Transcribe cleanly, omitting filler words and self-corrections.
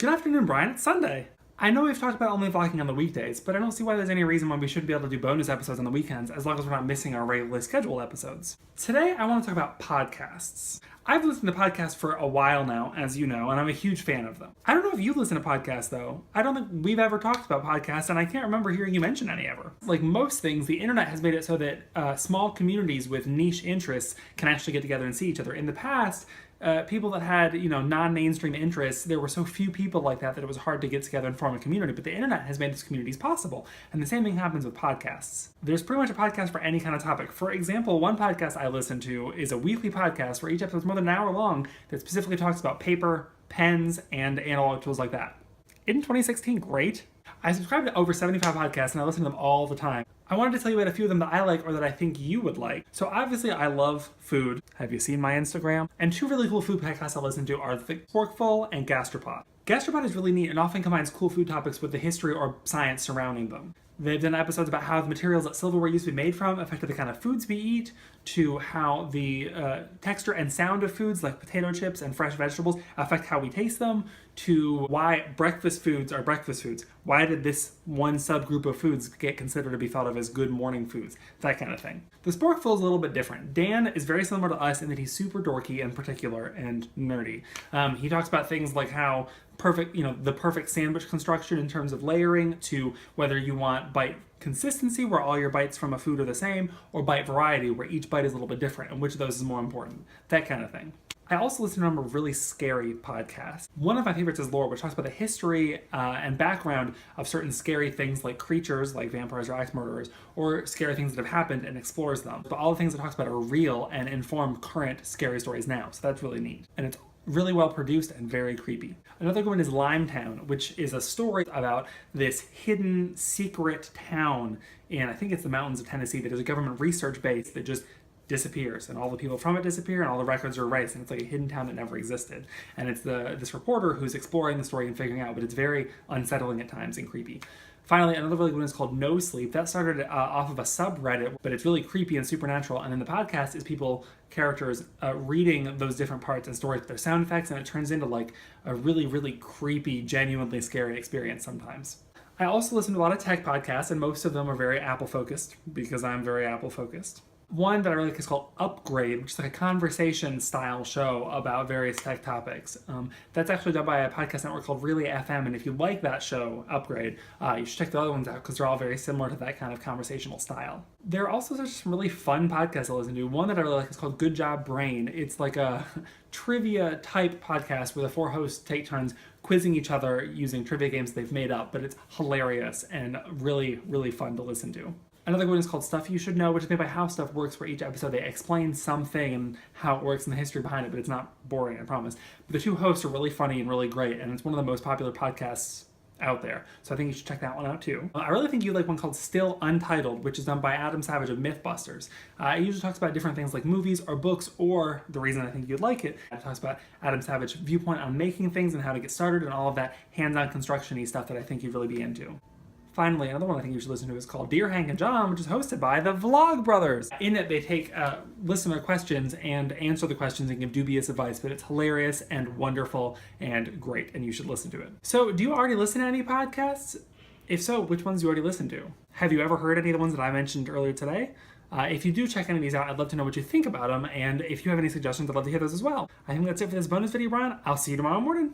Good afternoon, Brian. It's Sunday. I know we've talked about only vlogging on the weekdays, but I don't see why there's any reason why we shouldn't be able to do bonus episodes on the weekends as long as we're not missing our regularly scheduled episodes. Today, I want to talk about podcasts. I've listened to podcasts for a while now, as you know, and I'm a huge fan of them. I don't know if you listen to podcasts, though. I don't think we've ever talked about podcasts, and I can't remember hearing you mention any ever. Like most things, the internet has made it so that small communities with niche interests can actually get together and see each other. In the past, people that had, non-mainstream interests, there were so few people like that it was hard to get together and form a community, but the internet has made these communities possible. And the same thing happens with podcasts. There's pretty much a podcast for any kind of topic. For example, one podcast I listen to is a weekly podcast where each episode is more than an hour long that specifically talks about paper, pens, and analog tools like that. In 2016, great. I subscribe to over 75 podcasts and I listen to them all the time. I wanted to tell you about a few of them that I like or that I think you would like. So obviously I love food. Have you seen my Instagram? And two really cool food podcasts I listen to are The Forkful and Gastropod. Gastropod is really neat and often combines cool food topics with the history or science surrounding them. They've done episodes about how the materials that silverware used to be made from affected the kind of foods we eat, to how the texture and sound of foods like potato chips and fresh vegetables affect how we taste them, to why breakfast foods are breakfast foods. Why did this one subgroup of foods get considered to be thought of as good morning foods? That kind of thing. The Sporkful is a little bit different. Dan is very similar to us in that he's super dorky and particular and nerdy. He talks about things like how the perfect sandwich construction in terms of layering, to whether you want bite consistency where all your bites from a food are the same, or bite variety where each bite is a little bit different and which of those is more important. That kind of thing. I also listen to a number of really scary podcasts. One of my favorites is Lore, which talks about the history and background of certain scary things like creatures, like vampires or axe murderers, or scary things that have happened and explores them. But all the things it talks about are real and inform current scary stories now, so that's really neat. And it's really well produced and very creepy. Another good one is Limetown, which is a story about this hidden secret town in, I think it's the mountains of Tennessee, that is a government research base that just disappears, and all the people from it disappear, and all the records are erased, and it's like a hidden town that never existed. And it's this reporter who's exploring the story and figuring out, but it's very unsettling at times and creepy. Finally, another really good one is called No Sleep. That started off of a subreddit, but it's really creepy and supernatural. And then the podcast is characters reading those different parts and stories with their sound effects, and it turns into like a really, really creepy, genuinely scary experience sometimes. I also listen to a lot of tech podcasts, and most of them are very Apple-focused, because I'm very Apple-focused. One that I really like is called Upgrade, which is like a conversation-style show about various tech topics. That's actually done by a podcast network called Really FM, and if you like that show, Upgrade, you should check the other ones out because they're all very similar to that kind of conversational style. There are also some really fun podcasts I listen to. One that I really like is called Good Job Brain. It's like a trivia-type podcast where the four hosts take turns quizzing each other using trivia games they've made up, but it's hilarious and really, really fun to listen to. Another one is called Stuff You Should Know, which is made by How Stuff Works, where each episode they explain something and how it works and the history behind it, but it's not boring, I promise. But the two hosts are really funny and really great, and it's one of the most popular podcasts out there. So I think you should check that one out too. I really think you'd like one called Still Untitled, which is done by Adam Savage of Mythbusters. It usually talks about different things like movies or books, or the reason I think you'd like it talks about Adam Savage's viewpoint on making things and how to get started and all of that hands-on construction-y stuff that I think you'd really be into. Finally, another one I think you should listen to is called Dear Hank and John, which is hosted by the Vlog Brothers. In it, they take listener questions and answer the questions and give dubious advice, but it's hilarious and wonderful and great, and you should listen to it. So, do you already listen to any podcasts? If so, which ones do you already listen to? Have you ever heard any of the ones that I mentioned earlier today? If you do check any of these out, I'd love to know what you think about them, and if you have any suggestions, I'd love to hear those as well. I think that's it for this bonus video, Brian. I'll see you tomorrow morning.